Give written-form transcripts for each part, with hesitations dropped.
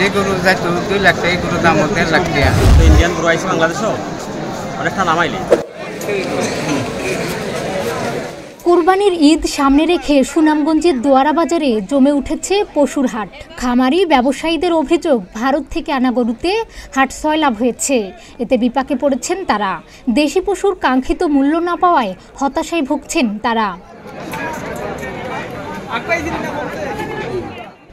যে গরু যাইতো 2 লাখ টাকা, এই গরুর দাম 1.5 লাখ টাকা। তো ইন্ডিয়ান গরু আইছে বাংলাদেশও অনেকটা নামাইলে। কুরবানির ঈদ সামনে রেখে সুনামগঞ্জের দোয়ারা বাজারে জমে উঠেছে পশুর হাট। খামারি ব্যবসায়ীদের অভিযোগ, ভারত থেকে আনা গরুতে হাট সয়লাভ হয়েছে। এতে বিপাকে পড়েছেন তারা। দেশি পশুর কাঙ্ক্ষিত মূল্য না পাওয়ায় হতাশায় ভুগছেন তারা।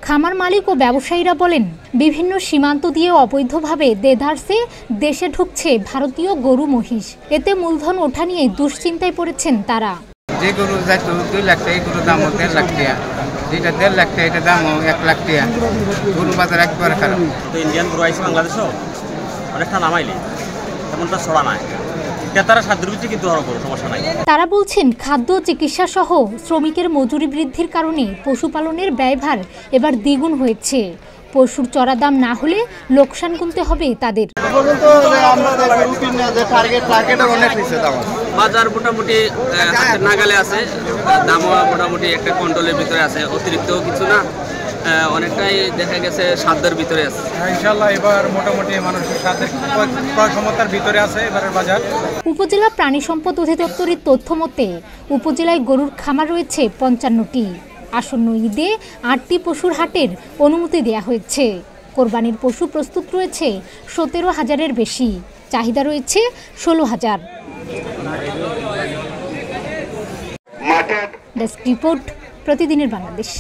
খামার মালিক ও ব্যবসায়ীরা বলেন, বিভিন্ন সীমান্ত দিয়ে অবৈধভাবে দেদারসে দেশে ঢুকছে ভারতীয় গরু মহিষ। এতে মূলধন ওঠা নিয়ে দুশ্চিন্তায় পড়েছেন তারা। যে গরু যাইতো 2 লাখ টাকা, এই গরুর দাম 1.5 লাখ টাকা। যেটা 1.5 লাখ টাকা, এটা দাম 1 লাখ টাকা। গরু বাজার একবারে খারাপ। তো ইন্ডিয়ান গরু আইছে বাংলাদেশও অনেকটা নামাইলে, তেমনটা ছড়া নাই। ক্রেতারা সাধ্যের ভিত্তি কিন্তু সমস্যা নাই। তারা বলছেন, খাদ্য, চিকিৎসা সহ শ্রমিকের মজুরি বৃদ্ধির কারণে পশুপালনের ব্যয়ভার এবার দ্বিগুণ হয়েছে। পশুর চড়া দাম না হলে লোকসান গুনতে হবে তাদের। বাজার মোটামুটি নাগালে আছে, দামও মোটামুটি একটা কন্ট্রোলের ভিতরে আছে, অতিরিক্ত কিছু না, অনেকটাই দেখা গেছে সাধ্যের ভিতরে আছে। ইনশাআল্লাহ এবার মোটামুটি মানুষের সাথে ক্রয় ক্ষমতার ভিতরে আছে এবারের বাজার। উপজেলা প্রাণী সম্পদ অধিদপ্তরের তথ্য মতে উপজেলায় গরুর খামার রয়েছে 55টি। আসন্ন ঈদে 8টি পশুর হাটের অনুমতি দেওয়া হয়েছে। কোরবানির পশু প্রস্তুত রয়েছে 17,000-এর বেশি, চাহিদা রয়েছে 16,000। ডেস্ক রিপোর্ট, প্রতিদিনের বাংলাদেশ।